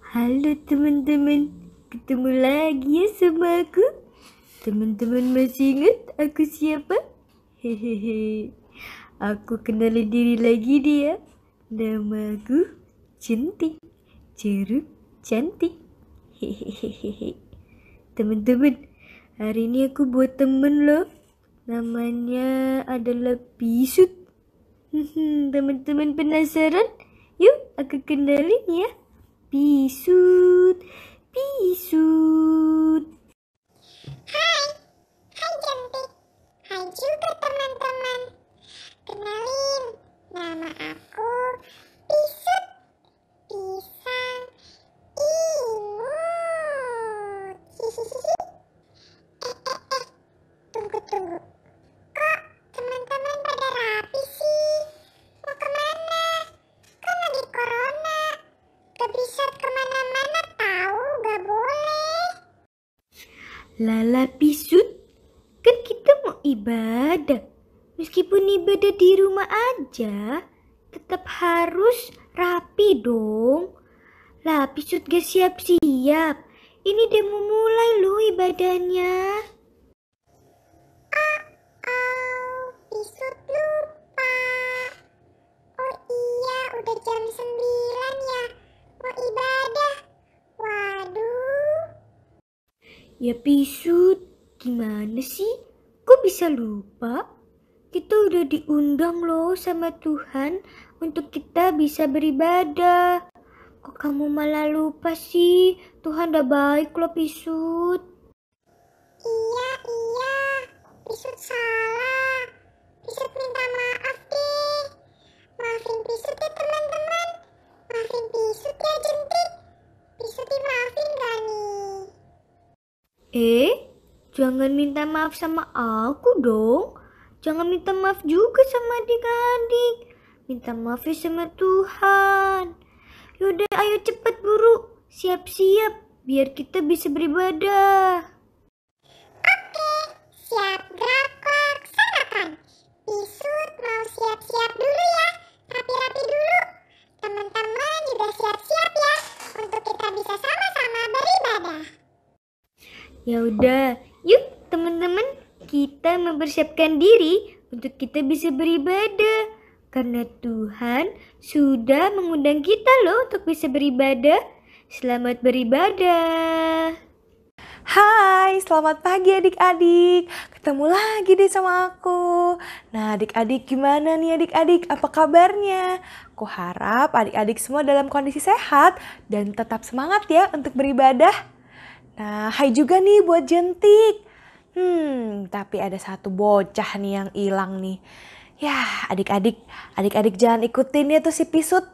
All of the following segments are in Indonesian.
Halo teman-teman, ketemu lagi ya sama aku. Teman-teman masih ingat aku siapa? Hehehe, aku kenalin diri lagi dia. Nama aku Cantik, Jeruk Cantik. Hehehe. Teman-teman, hari ini aku buat temen loh. Namanya adalah Pisut. Teman-teman penasaran? Yuk aku kenalin ya. Pisut, Pisut. Hai Cantik, hai juga teman-teman. Kenalin, nama aku Pisut, pisang imut. Hihihi. Tunggu. Kok teman-teman pada rapi sih? Mau kemana? Kan lagi corona. Gak bisa kemana-mana tahu, gak boleh. Lala Pisut, kan kita mau ibadah. Meskipun ibadah di rumah aja, tetap harus rapi dong. Lah Pisut gak siap-siap. Ini udah mau mulai loh ibadahnya. Pisut lupa. Oh iya, udah jam 9 ya. Mau ibadah. Waduh. Ya Pisut, gimana sih? Kok bisa lupa? Kita udah diundang loh sama Tuhan untuk kita bisa beribadah. Kok kamu malah lupa sih? Tuhan udah baik loh Pisut. Iya. Pisut salah. Pisut minta maaf deh. Maafin Pisut ya teman-teman. Maafin Pisut ya Cantik. Pisut dimaafin gak nih? Jangan minta maaf sama aku dong. Jangan minta maaf juga sama adik-adik. Minta maaf ya sama Tuhan. Yaudah ayo cepat buru. Siap-siap biar kita bisa beribadah. Oke, siap gerak laksanakan. Pisut mau siap-siap dulu ya. Rapi-rapi dulu. Teman-teman juga siap-siap ya. Untuk kita bisa sama-sama beribadah. Ya udah, yuk teman-teman, kita mempersiapkan diri untuk kita bisa beribadah. Karena Tuhan sudah mengundang kita loh untuk bisa beribadah. Selamat beribadah. Hai, selamat pagi adik-adik. Ketemu lagi deh sama aku. Nah adik-adik gimana nih adik-adik? Apa kabarnya? Aku harap adik-adik semua dalam kondisi sehat dan tetap semangat ya untuk beribadah. Nah, hai juga nih buat Jentik. Tapi ada satu bocah nih yang hilang nih. Ya, adik-adik jangan ikutin ya tuh si Pisut.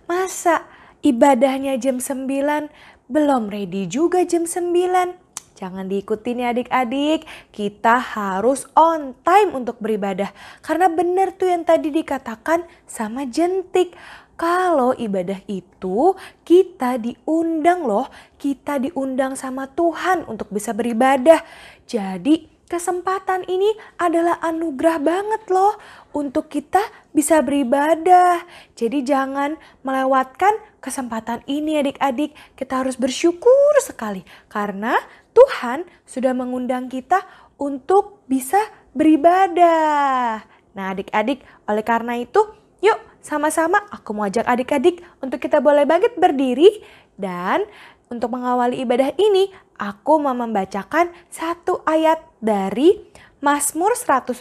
Masa ibadahnya jam 9, belum ready juga jam 9. Jangan diikutin ya adik-adik. Kita harus on time untuk beribadah. Karena benar tuh yang tadi dikatakan sama Jentik. Kalau ibadah itu kita diundang loh. Kita diundang sama Tuhan untuk bisa beribadah. Jadi kesempatan ini adalah anugerah banget loh untuk kita bisa beribadah. Jadi jangan melewatkan kesempatan ini adik-adik. Kita harus bersyukur sekali karena Tuhan sudah mengundang kita untuk bisa beribadah. Nah adik-adik, oleh karena itu yuk sama-sama aku mau ajak adik-adik untuk kita boleh bangkit berdiri. Dan untuk mengawali ibadah ini, aku mau membacakan satu ayat dari Mazmur 117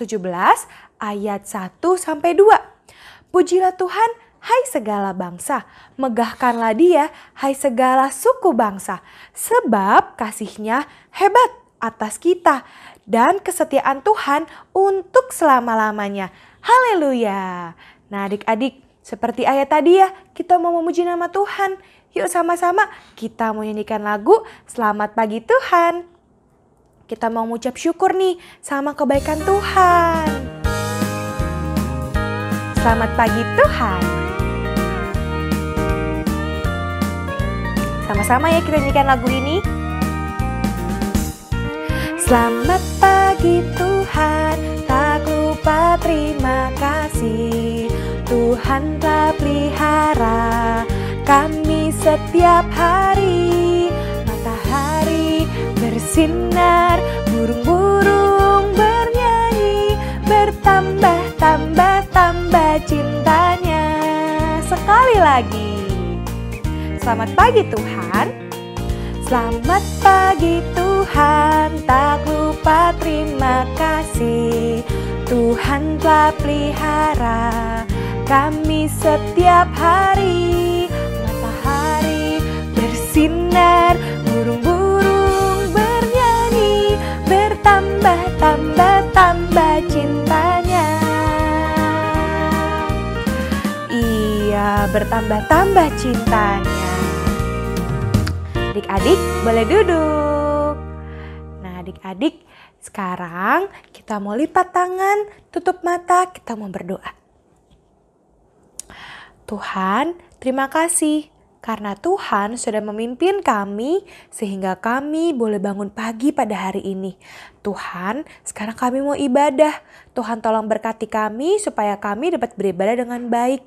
ayat 1-2. Pujilah Tuhan, hai segala bangsa, megahkanlah Dia, hai segala suku bangsa, sebab kasih-Nya hebat atas kita dan kesetiaan Tuhan untuk selama-lamanya. Haleluya. Nah adik-adik, seperti ayat tadi ya, kita mau memuji nama Tuhan. Yuk sama-sama kita mau nyanyikan lagu Selamat Pagi Tuhan. Kita mau mengucap syukur nih sama kebaikan Tuhan. Selamat pagi Tuhan. Sama-sama ya kita nyanyikan lagu ini. Selamat pagi Tuhan, tak lupa terima kasih. Tuhan telah pelihara kami setiap hari. Matahari bersinar, burung-burung bernyanyi, bertambah-tambah cintanya. Sekali lagi, selamat pagi Tuhan. Selamat pagi Tuhan, tak lupa terima kasih. Tuhan telah pelihara kami setiap hari. Matahari bersinar, burung-burung bernyanyi, bertambah-tambah cintanya. Iya, bertambah-tambah cintanya. Adik-adik boleh duduk. Nah adik-adik, sekarang kita mau lipat tangan, tutup mata, kita mau berdoa. Tuhan, terima kasih karena Tuhan sudah memimpin kami sehingga kami boleh bangun pagi pada hari ini. Tuhan, sekarang kami mau ibadah. Tuhan tolong berkati kami supaya kami dapat beribadah dengan baik.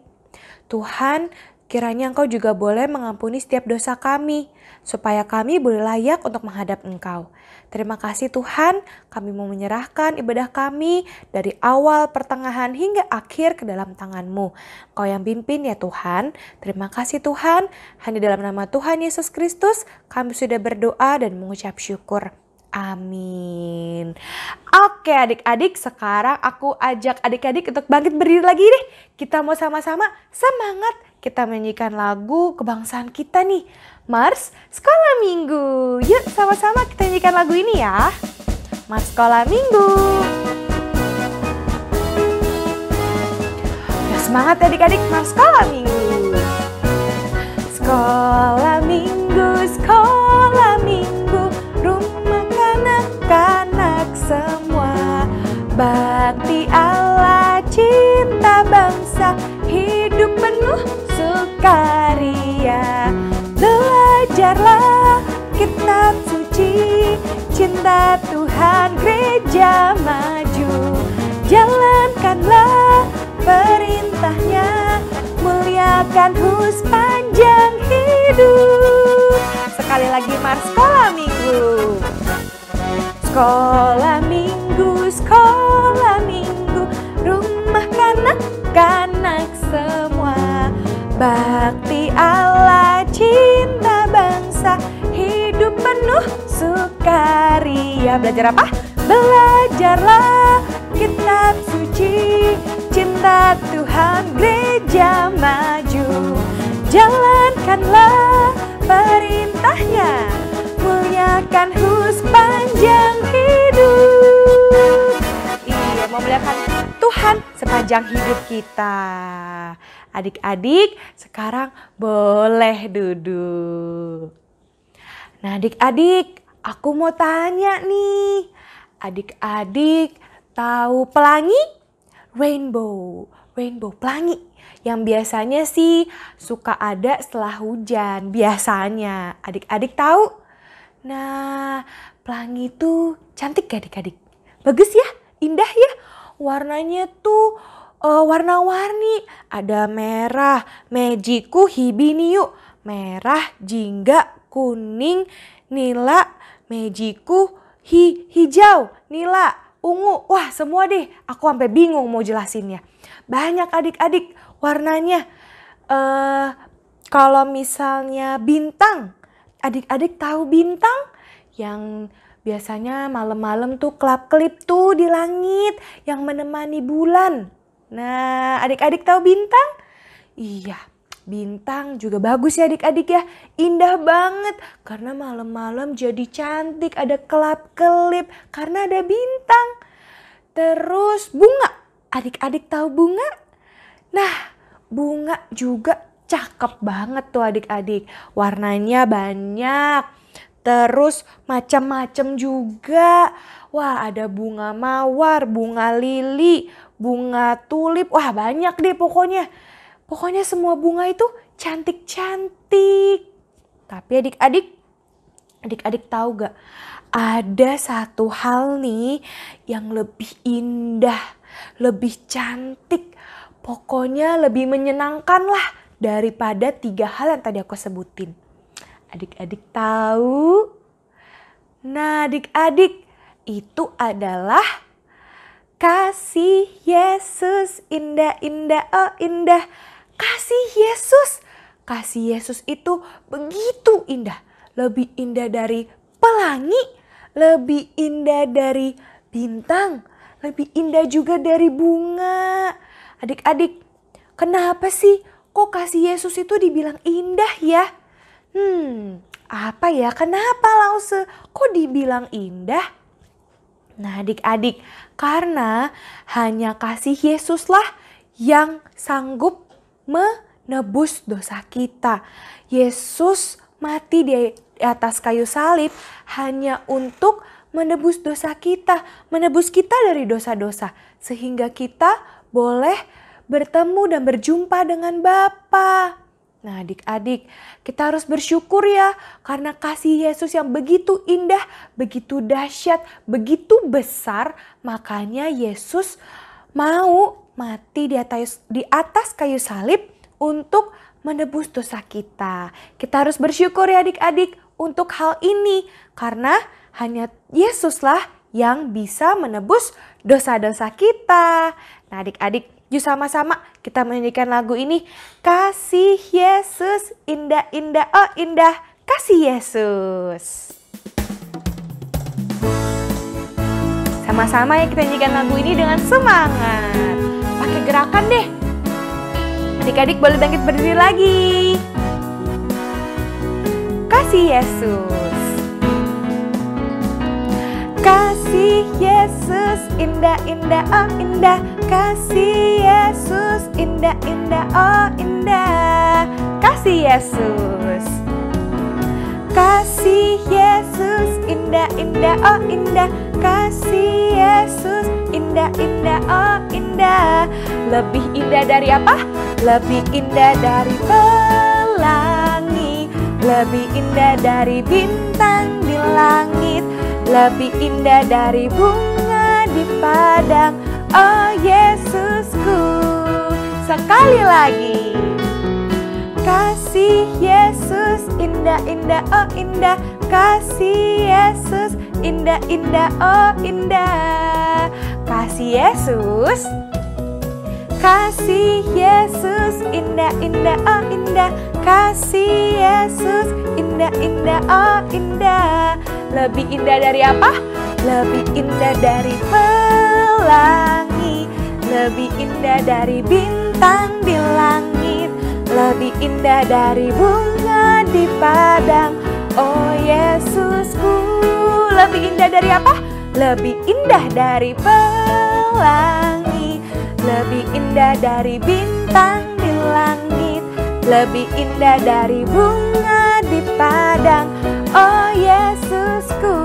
Tuhan, kiranya Engkau juga boleh mengampuni setiap dosa kami, supaya kami boleh layak untuk menghadap Engkau. Terima kasih Tuhan, kami mau menyerahkan ibadah kami dari awal, pertengahan, hingga akhir ke dalam tangan-Mu. Engkau yang pimpin ya Tuhan. Terima kasih Tuhan, hanya dalam nama Tuhan Yesus Kristus kami sudah berdoa dan mengucap syukur. Amin. Oke adik-adik, sekarang aku ajak adik-adik untuk bangkit berdiri lagi deh. Kita mau sama-sama semangat. Kita menyanyikan lagu kebangsaan kita nih. Mars Sekolah Minggu. Yuk sama-sama kita nyanyikan lagu ini ya. Mars Sekolah Minggu. Ya semangat adik-adik, Mars Sekolah Minggu. Sekolah Minggu, sekolah Minggu, rumah kanak-kanak semua. Bakti Allah, cinta bangsa, hidup penuh sukaria. Belajarlah kitab suci, cinta Tuhan gereja maju. Jalankanlah perintahnya, muliakan sepanjang hidup. Sekali lagi Mars Sekolah Minggu. Sekolah Minggu, sekolah Minggu, rumah kanak-kanak semua. Bakti Allah, cinta bangsa, hidup penuh sukaria. Belajar apa? Belajarlah kitab suci, cinta Tuhan gereja maju. Jalankanlah perintahnya, muliakan sepanjang hidup. Iya, memuliakan Tuhan sepanjang hidup kita. Adik-adik, sekarang boleh duduk. Nah adik-adik, aku mau tanya nih. Adik-adik tahu pelangi? Rainbow pelangi. Yang biasanya sih suka ada setelah hujan, biasanya. Adik-adik tahu? Nah, pelangi itu cantik gak adik-adik? Bagus ya, indah ya. Warnanya tuh warna-warni. Ada merah, mejiku hibiniu. Merah, jingga, kuning, nila, mejiku hijau, nila, ungu. Wah, semua deh. Aku sampai bingung mau jelasinnya. Banyak adik-adik warnanya. Kalau misalnya bintang, adik-adik tahu bintang? Yang biasanya malam-malam tuh kelap-kelip tuh di langit yang menemani bulan. Nah, adik-adik tahu bintang? Iya, bintang juga bagus ya adik-adik ya. Indah banget karena malam-malam jadi cantik, ada kelap-kelip karena ada bintang. Terus bunga, adik-adik tahu bunga? Nah, bunga juga cakep banget tuh adik-adik. Warnanya banyak. Terus macam-macam juga. Wah, ada bunga mawar, bunga lili, bunga tulip. Wah, banyak deh pokoknya. Pokoknya semua bunga itu cantik-cantik. Tapi adik-adik tahu gak? Ada satu hal nih yang lebih indah, lebih cantik. Pokoknya lebih menyenangkan lah daripada 3 hal yang tadi aku sebutin. Adik-adik tahu? Nah, adik-adik, itu adalah kasih Yesus. Indah, indah, oh indah. Kasih Yesus. Kasih Yesus itu begitu indah. Lebih indah dari pelangi, lebih indah dari bintang, lebih indah juga dari bunga. Adik-adik, kenapa sih kok kasih Yesus itu dibilang indah ya? Apa ya? Kenapa Lause? Kok dibilang indah? Nah adik-adik, karena hanya kasih Yesuslah yang sanggup menebus dosa kita. Yesus mati di atas kayu salib hanya untuk menebus dosa kita. Menebus kita dari dosa-dosa. Sehingga kita boleh bertemu dan berjumpa dengan Bapa. Nah adik-adik, kita harus bersyukur ya karena kasih Yesus yang begitu indah, begitu dahsyat, begitu besar. Makanya Yesus mau mati di atas kayu salib untuk menebus dosa kita. Kita harus bersyukur ya adik-adik untuk hal ini karena hanya Yesuslah yang bisa menebus dosa-dosa kita. Nah adik-adik, yuk sama-sama kita menyanyikan lagu ini. Kasih Yesus, indah, indah, oh indah. Kasih Yesus. Sama-sama ya kita nyanyikan lagu ini dengan semangat. Pakai gerakan deh. Adik-adik boleh bangkit berdiri lagi. Kasih Yesus. Kasih Yesus, indah, indah, oh indah. Kasih Yesus, indah, indah, oh indah. Kasih Yesus. Kasih Yesus, indah, indah, oh indah. Kasih Yesus, indah, indah, oh indah. Lebih indah dari apa? Lebih indah dari pelangi. Lebih indah dari bintang di langit. Lebih indah dari bunga di padang. Oh Yesusku. Sekali lagi. Kasih Yesus, indah, indah, oh indah. Kasih Yesus, indah, indah, oh indah. Kasih Yesus. Kasih Yesus, indah, indah, oh indah. Kasih Yesus, indah, indah, oh indah. Lebih indah dari apa? Lebih indah dari pelangi. Lebih indah dari bintang di langit. Lebih indah dari bunga di padang. Oh Yesusku. Lebih indah dari apa? Lebih indah dari pelangi. Lebih indah dari bintang di langit. Lebih indah dari bunga di padang. Oh Yesusku.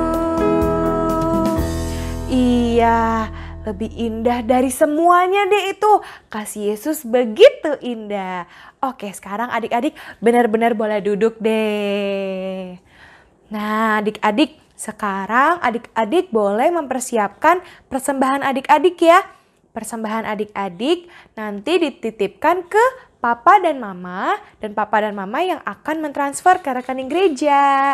Iya, lebih indah dari semuanya deh itu. Kasih Yesus begitu indah. Oke, sekarang adik-adik benar-benar boleh duduk deh. Nah, adik-adik sekarang adik-adik boleh mempersiapkan persembahan adik-adik ya. Persembahan adik-adik nanti dititipkan ke papa dan mama yang akan mentransfer ke rekening gereja.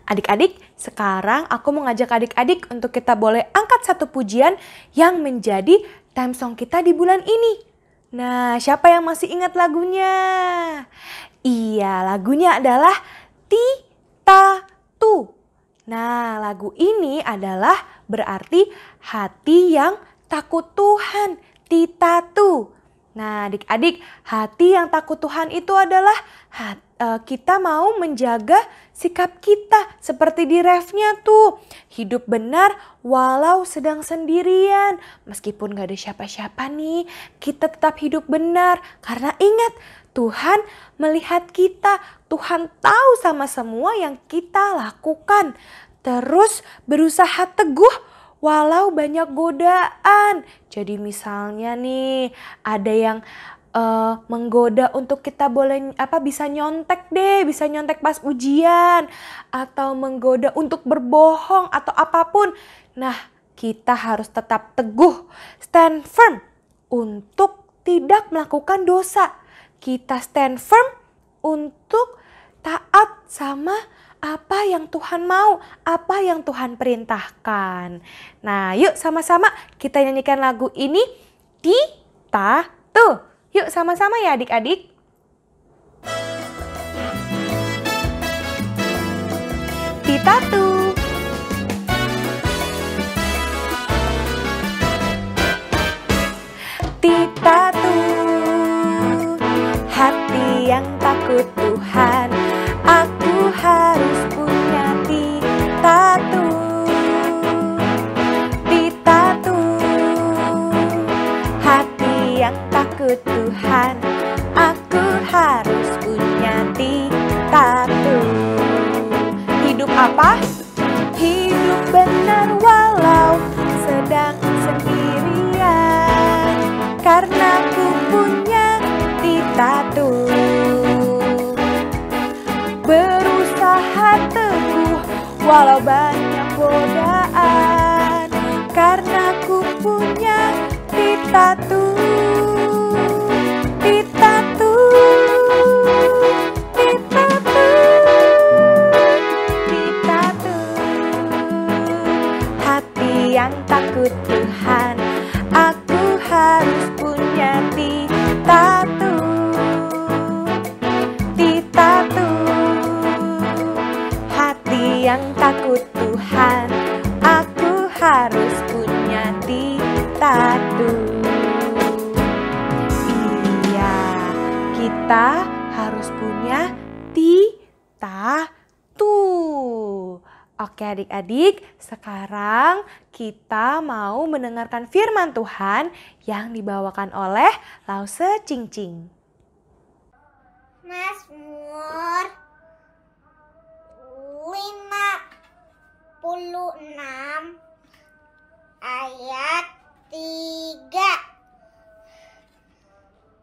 Adik-adik, sekarang aku mau ngajak adik-adik untuk kita boleh angkat satu pujian yang menjadi theme song kita di bulan ini. Nah, siapa yang masih ingat lagunya? Iya, lagunya adalah Tita Tu. Nah, lagu ini adalah berarti hati yang takut Tuhan, Tita Tu. Nah, adik-adik, hati yang takut Tuhan itu adalah kita mau menjaga sikap kita seperti di refnya tuh. Hidup benar walau sedang sendirian. Meskipun gak ada siapa-siapa nih, kita tetap hidup benar. Karena ingat, Tuhan melihat kita. Tuhan tahu sama semua yang kita lakukan. Terus berusaha teguh walau banyak godaan. Jadi misalnya nih, ada yang menggoda untuk kita bisa nyontek pas ujian, atau menggoda untuk berbohong atau apapun. Nah, kita harus tetap teguh, stand firm untuk tidak melakukan dosa. Kita stand firm untuk taat sama apa yang Tuhan mau, apa yang Tuhan perintahkan. Nah, yuk sama-sama kita nyanyikan lagu ini, Tita Tu. Yuk sama-sama ya adik-adik. Tita Tu. Tita Tu, hati yang takut Tuhan, aku harus punya Tita Tu. Tita Tu, hati yang takut Tuhan, aku harus punya Tita Tu. Hidup apa? Hidup benar walau sedang sendirian, karena ku punya Tita Tu. Berusaha teguh walau banyak godaan, karena ku punya Tita Tu. Tita Tu, Tita Tu, Tita Tu, hati yang takut Tuhan, aku harus punya Tita Tu. Tita Tu, hati yang takut Tuhan, aku harus punya Tita Tu. Kita harus punya Tita Tu. Oke adik-adik, sekarang kita mau mendengarkan firman Tuhan yang dibawakan oleh Lause Cingcing. Mazmur 56 ayat 3.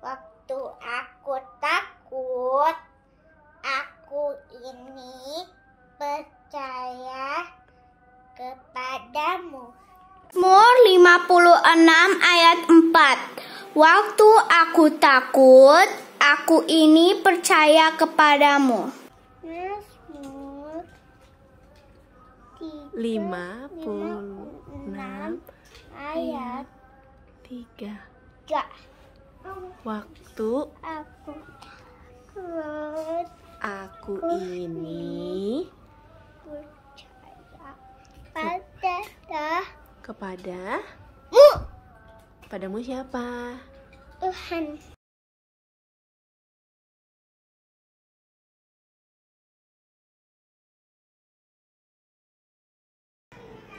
Waktu aku takut, aku ini percaya kepadamu. Mazmur 56 ayat 4. Waktu aku takut, aku ini percaya kepadamu. Mazmur 56 ayat 3. 3. Waktu aku ini percaya kepadamu siapa? Tuhan.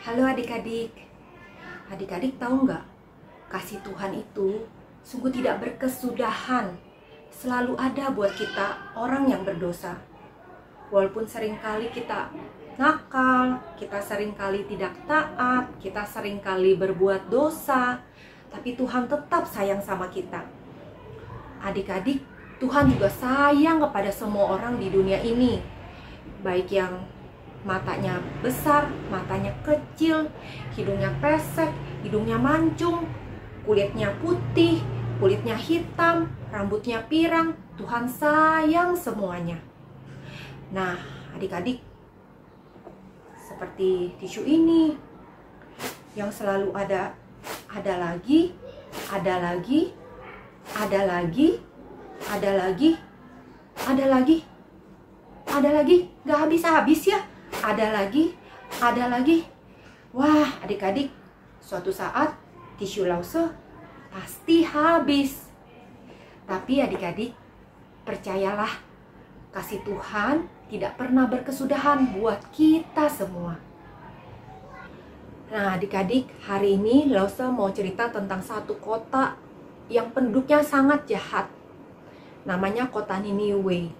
Halo adik-adik. Adik-adik tahu nggak? Kasih Tuhan itu sungguh tidak berkesudahan. Selalu ada buat kita orang yang berdosa. Walaupun seringkali kita nakal, kita seringkali tidak taat, kita seringkali berbuat dosa, tapi Tuhan tetap sayang sama kita. Adik-adik, Tuhan juga sayang kepada semua orang di dunia ini. Baik yang matanya besar, matanya kecil, hidungnya pesek, hidungnya mancung, kulitnya putih, kulitnya hitam, rambutnya pirang. Tuhan sayang semuanya. Nah, adik-adik, seperti tisu ini yang selalu ada lagi, ada lagi, ada lagi, ada lagi, ada lagi, ada lagi, gak habis-habis ya. Ada lagi, ada lagi. Wah, adik-adik, suatu saat tisu lause pasti habis. Tapi adik-adik, percayalah, kasih Tuhan tidak pernah berkesudahan buat kita semua. Nah, adik-adik, hari ini Lause mau cerita tentang satu kota yang penduduknya sangat jahat. Namanya kota Niniwe.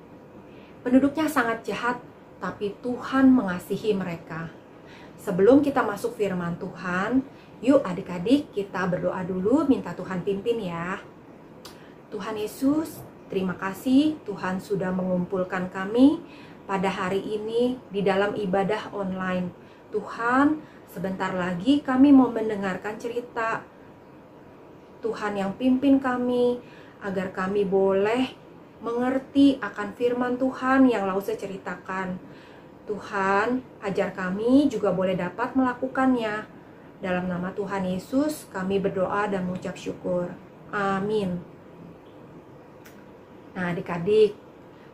Penduduknya sangat jahat, tapi Tuhan mengasihi mereka. Sebelum kita masuk firman Tuhan, yuk adik-adik kita berdoa dulu, minta Tuhan pimpin ya. Tuhan Yesus, terima kasih Tuhan sudah mengumpulkan kami pada hari ini di dalam ibadah online. Tuhan, sebentar lagi kami mau mendengarkan cerita. Tuhan yang pimpin kami agar kami boleh mengerti akan firman Tuhan yang Lause ceritakan. Tuhan, ajar kami juga boleh dapat melakukannya. Dalam nama Tuhan Yesus, kami berdoa dan mengucap syukur. Amin. Nah, adik-adik,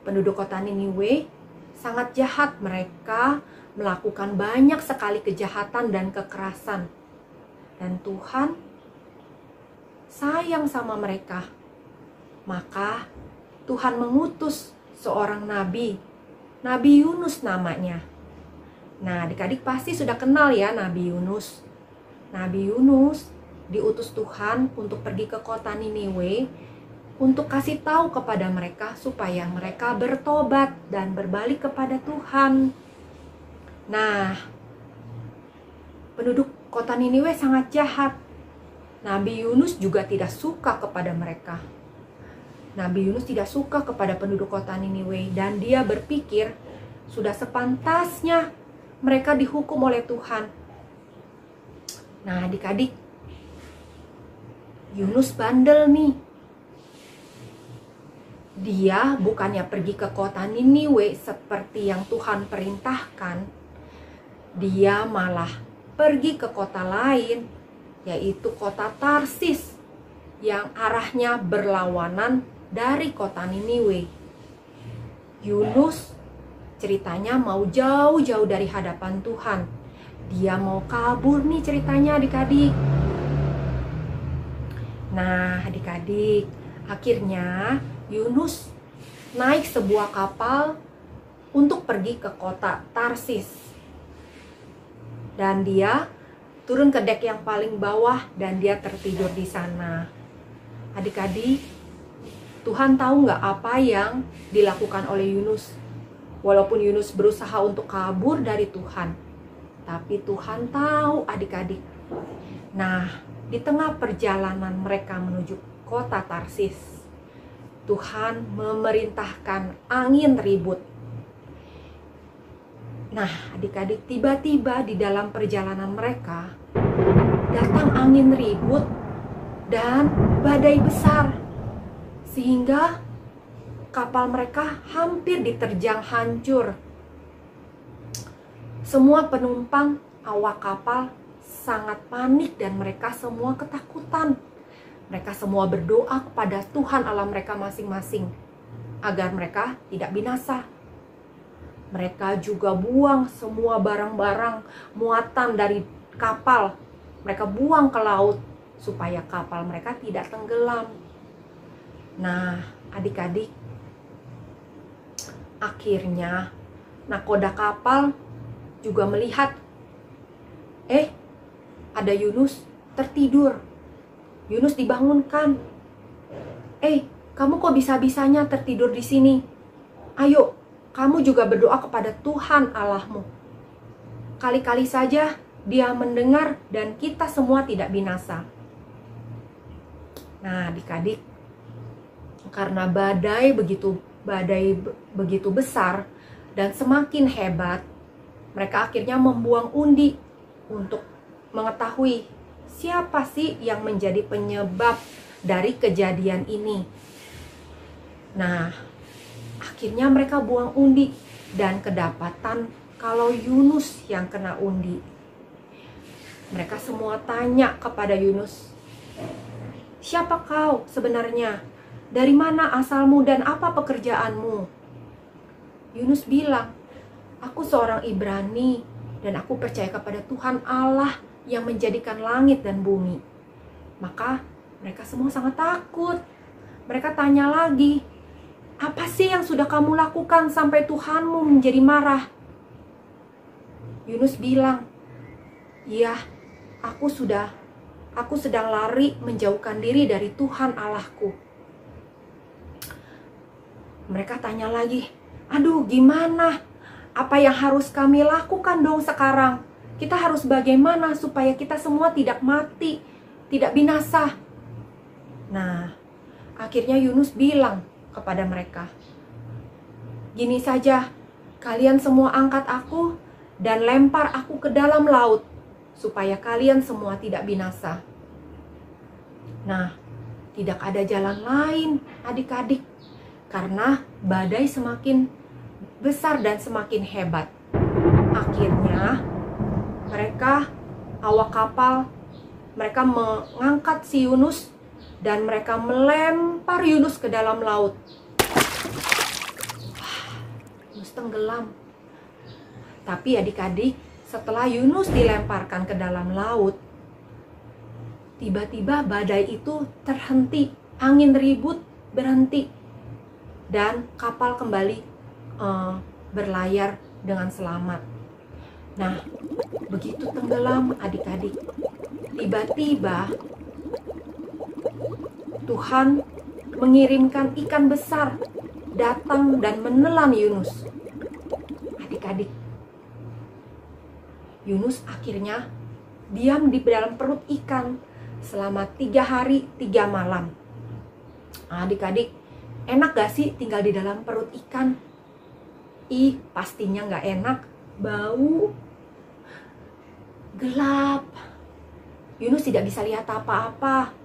penduduk kota Niniwe sangat jahat. Mereka melakukan banyak sekali kejahatan dan kekerasan. Dan Tuhan sayang sama mereka. Maka Tuhan mengutus seorang nabi, Nabi Yunus namanya. Nah, adik-adik pasti sudah kenal ya Nabi Yunus. Nabi Yunus diutus Tuhan untuk pergi ke kota Niniwe untuk kasih tahu kepada mereka supaya mereka bertobat dan berbalik kepada Tuhan. Nah, penduduk kota Niniwe sangat jahat. Nabi Yunus juga tidak suka kepada mereka. Nabi Yunus tidak suka kepada penduduk kota Niniwe dan dia berpikir sudah sepantasnya mereka dihukum oleh Tuhan. Nah, adik-adik, Yunus bandel nih. Dia bukannya pergi ke kota Niniwe seperti yang Tuhan perintahkan. Dia malah pergi ke kota lain, yaitu kota Tarsis yang arahnya berlawanan dari kota Niniwe. Yunus ceritanya mau jauh-jauh dari hadapan Tuhan. Dia mau kabur nih ceritanya adik-adik. Nah, adik-adik, akhirnya Yunus naik sebuah kapal untuk pergi ke kota Tarsis. Dan dia turun ke dek yang paling bawah dan dia tertidur di sana. Adik-adik, Tuhan tahu nggak apa yang dilakukan oleh Yunus? Walaupun Yunus berusaha untuk kabur dari Tuhan, tapi Tuhan tahu adik-adik. Nah, di tengah perjalanan mereka menuju kota Tarsis, Tuhan memerintahkan angin ribut. Nah, adik-adik, tiba-tiba di dalam perjalanan mereka datang angin ribut dan badai besar, sehingga kapal mereka hampir diterjang hancur. Semua penumpang awak kapal sangat panik dan mereka semua ketakutan. Mereka semua berdoa kepada Tuhan Allah mereka masing-masing agar mereka tidak binasa. Mereka juga buang semua barang-barang muatan dari kapal. Mereka buang ke laut supaya kapal mereka tidak tenggelam. Nah, adik-adik, akhirnya nakoda kapal juga melihat, ada Yunus tertidur. Yunus dibangunkan. Kamu kok bisa-bisanya tertidur di sini? Ayo, kamu juga berdoa kepada Tuhan Allahmu. Kali-kali saja Dia mendengar dan kita semua tidak binasa. Nah, adik-adik, karena badai begitu besar dan semakin hebat, Mereka akhirnya membuang undi untuk mengetahui siapa sih yang menjadi penyebab dari kejadian ini. Nah, akhirnya mereka buang undi dan kedapatan kalau Yunus yang kena undi. Mereka semua tanya kepada Yunus, "Siapa kau sebenarnya? Dari mana asalmu dan apa pekerjaanmu?" Yunus bilang, "Aku seorang Ibrani dan aku percaya kepada Tuhan Allah yang menjadikan langit dan bumi." Maka mereka semua sangat takut. Mereka tanya lagi, "Apa sih yang sudah kamu lakukan sampai Tuhanmu menjadi marah?" Yunus bilang, "Iya, aku sedang lari menjauhkan diri dari Tuhan Allahku." Mereka tanya lagi, "Aduh, gimana? Apa yang harus kami lakukan dong sekarang? Kita harus bagaimana supaya kita semua tidak mati, tidak binasa?" Nah, akhirnya Yunus bilang kepada mereka, "Gini saja, kalian semua angkat aku dan lempar aku ke dalam laut, supaya kalian semua tidak binasa." Nah, tidak ada jalan lain adik-adik, karena badai semakin besar dan semakin hebat. Akhirnya mereka, awak kapal, mereka mengangkat si Yunus dan mereka melempar Yunus ke dalam laut. Yunus tenggelam. Tapi adik-adik, setelah Yunus dilemparkan ke dalam laut, tiba-tiba badai itu terhenti, angin ribut berhenti, dan kapal kembali berlayar dengan selamat. Nah, begitu tenggelam adik-adik, tiba-tiba Tuhan mengirimkan ikan besar datang dan menelan Yunus. Adik-adik, Yunus akhirnya diam di dalam perut ikan selama 3 hari 3 malam. Adik-adik, enak gak sih tinggal di dalam perut ikan? Ih, pastinya gak enak. Bau, gelap. Yunus tidak bisa lihat apa-apa.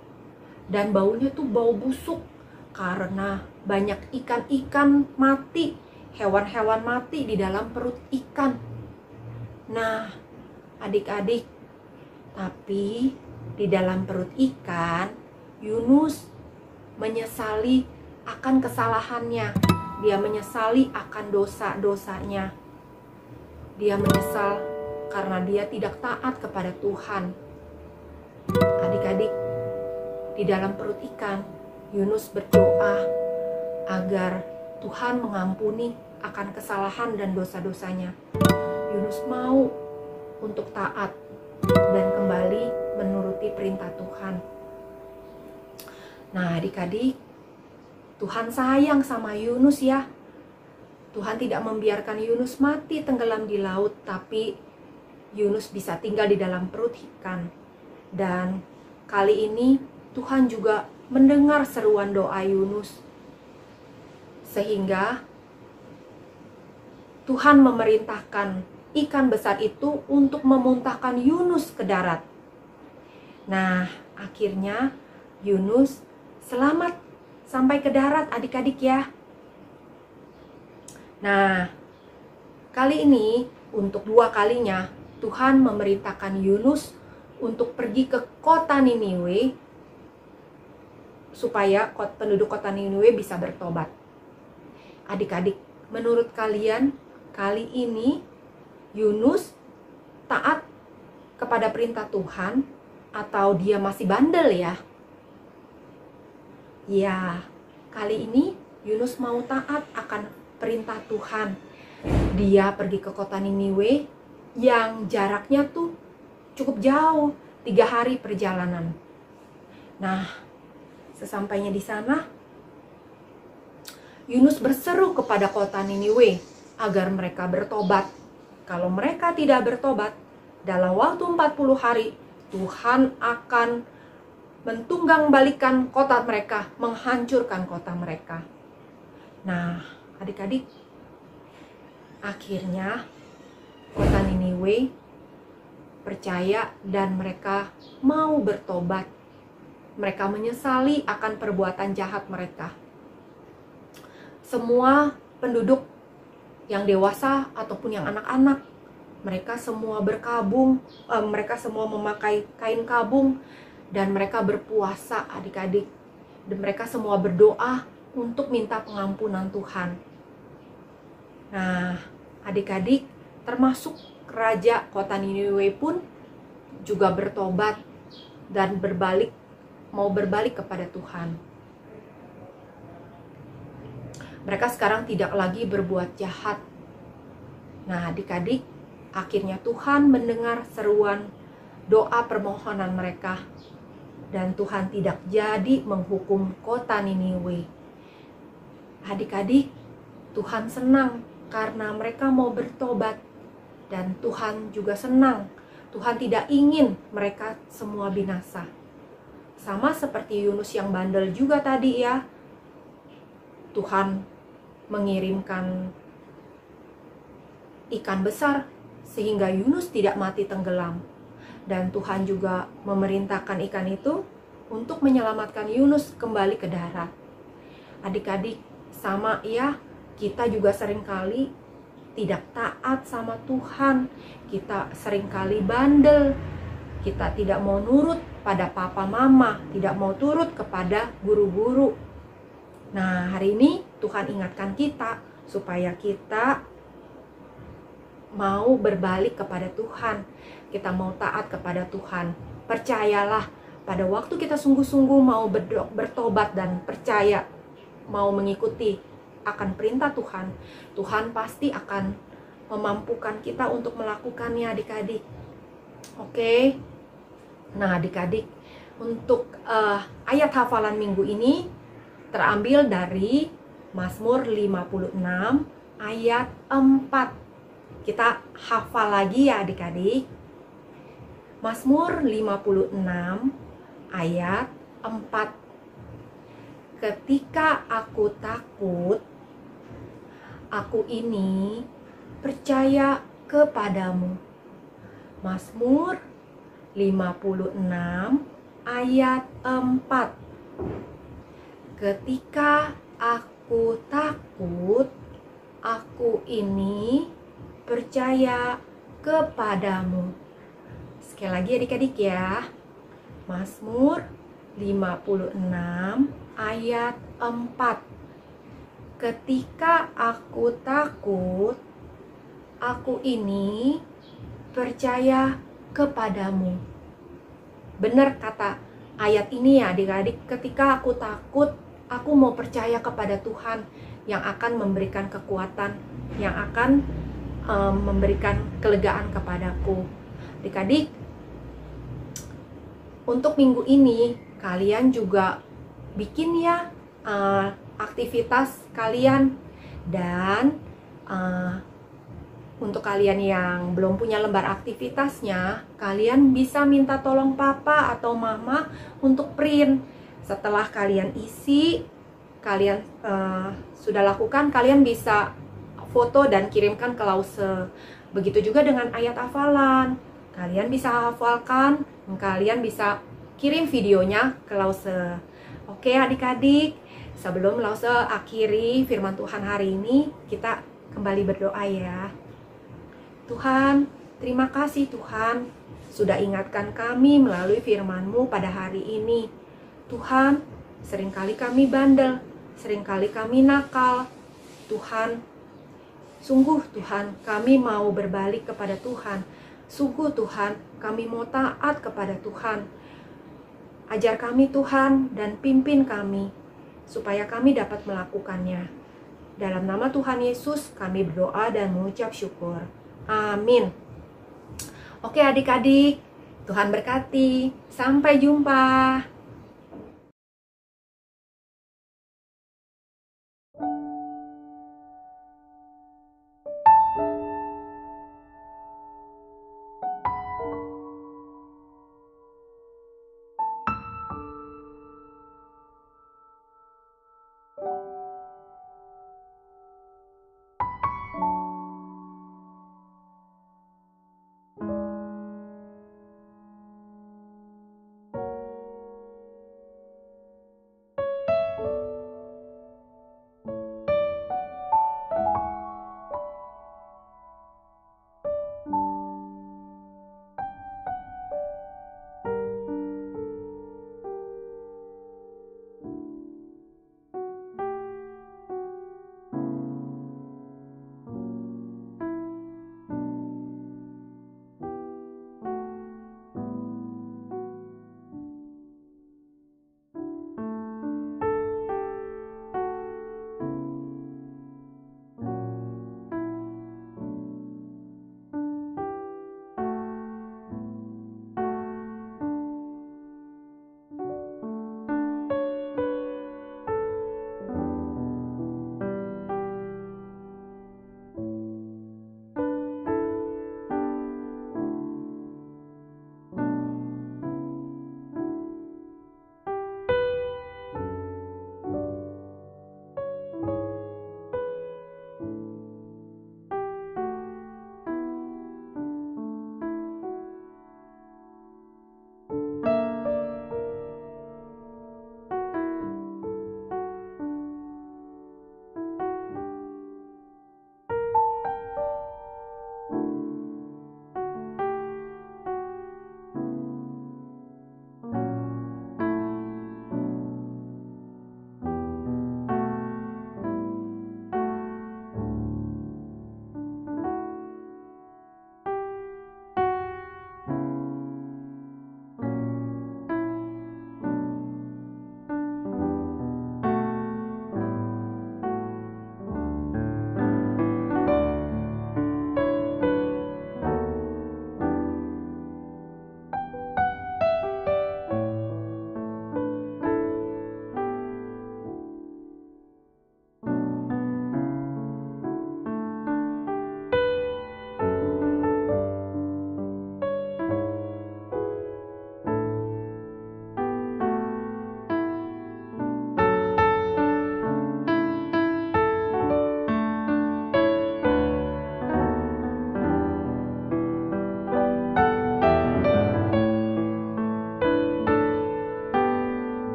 Dan baunya tuh bau busuk karena banyak ikan-ikan mati, hewan-hewan mati di dalam perut ikan. Nah, adik-adik, tapi di dalam perut ikan, Yunus menyesali akan kesalahannya. Dia menyesali akan dosa-dosanya. Dia menyesal karena dia tidak taat kepada Tuhan. Adik-adik, di dalam perut ikan, Yunus berdoa agar Tuhan mengampuni akan kesalahan dan dosa-dosanya. Yunus mau untuk taat dan kembali menuruti perintah Tuhan. Nah, adik-adik, Tuhan sayang sama Yunus ya. Tuhan tidak membiarkan Yunus mati tenggelam di laut, tapi Yunus bisa tinggal di dalam perut ikan. Dan kali ini Tuhan juga mendengar seruan doa Yunus, sehingga Tuhan memerintahkan ikan besar itu untuk memuntahkan Yunus ke darat. Nah, akhirnya Yunus selamat sampai ke darat adik-adik ya. Nah, kali ini untuk 2 kalinya Tuhan memerintahkan Yunus untuk pergi ke kota Niniwe supaya penduduk kota Niniwe bisa bertobat. Adik-adik, menurut kalian kali ini Yunus taat kepada perintah Tuhan atau dia masih bandel ya? Ya, kali ini Yunus mau taat akan perintah Tuhan. Dia pergi ke kota Niniwe yang jaraknya tuh cukup jauh, 3 hari perjalanan. Nah, sesampainya di sana, Yunus berseru kepada kota Niniwe agar mereka bertobat. Kalau mereka tidak bertobat, dalam waktu 40 hari, Tuhan akan mentunggang balikan kota mereka, menghancurkan kota mereka. Nah, adik-adik, akhirnya kota Niniwe percaya dan mereka mau bertobat. Mereka menyesali akan perbuatan jahat mereka. Semua penduduk yang dewasa ataupun yang anak-anak, mereka semua berkabung, mereka semua memakai kain kabung, dan mereka berpuasa adik-adik. Dan mereka semua berdoa untuk minta pengampunan Tuhan. Nah, adik-adik, termasuk raja kota Niniwe pun juga bertobat dan mau berbalik kepada Tuhan. Mereka sekarang tidak lagi berbuat jahat. Nah, adik-adik, akhirnya Tuhan mendengar seruan doa permohonan mereka. Dan Tuhan tidak jadi menghukum kota Niniwe. Adik-adik, Tuhan senang karena mereka mau bertobat. Dan Tuhan juga senang. Tuhan tidak ingin mereka semua binasa. Sama seperti Yunus yang bandel juga tadi ya. Tuhan mengirimkan ikan besar sehingga Yunus tidak mati tenggelam. Dan Tuhan juga memerintahkan ikan itu untuk menyelamatkan Yunus kembali ke darat. Adik-adik, sama ya, kita juga seringkali tidak taat sama Tuhan. Kita seringkali bandel. Kita tidak mau nurut pada papa mama, tidak mau turut kepada guru-guru. Nah, hari ini Tuhan ingatkan kita supaya kita mau berbalik kepada Tuhan. Kita mau taat kepada Tuhan. Percayalah, pada waktu kita sungguh-sungguh mau bertobat dan percaya, mau mengikuti akan perintah Tuhan, Tuhan pasti akan memampukan kita untuk melakukannya adik-adik. Oke? Nah adik-adik, untuk ayat hafalan minggu ini terambil dari Mazmur 56 ayat 4. Kita hafal lagi ya adik-adik. Mazmur 56 ayat 4. Ketika aku takut, aku ini percaya kepadamu. Mazmur 56 ayat 4. Ketika aku takut, aku ini percaya kepadamu. Sekali lagi adik-adik ya. Mazmur 56 ayat 4. Ketika aku takut, aku ini percaya kepadamu. Benar kata ayat ini ya adik-adik. Ketika aku takut, aku mau percaya kepada Tuhan yang akan memberikan kekuatan, yang akan memberikan kelegaan kepadaku. Adik-adik, untuk minggu ini kalian juga bikin ya aktivitas kalian. Dan untuk kalian yang belum punya lembar aktivitasnya, kalian bisa minta tolong papa atau mama untuk print. Setelah kalian isi, kalian sudah lakukan, kalian bisa foto dan kirimkan ke Lause. Begitu juga dengan ayat hafalan. Kalian bisa hafalkan, kalian bisa kirim videonya ke Lause. Oke adik-adik, sebelum Lause akhiri firman Tuhan hari ini, kita kembali berdoa ya. Tuhan, terima kasih Tuhan sudah ingatkan kami melalui firman-Mu pada hari ini. Tuhan, seringkali kami bandel, seringkali kami nakal. Tuhan, sungguh Tuhan, kami mau berbalik kepada Tuhan. Sungguh Tuhan, kami mau taat kepada Tuhan. Ajar kami Tuhan dan pimpin kami, supaya kami dapat melakukannya. Dalam nama Tuhan Yesus, kami berdoa dan mengucap syukur. Amin. Oke adik-adik, Tuhan berkati. Sampai jumpa.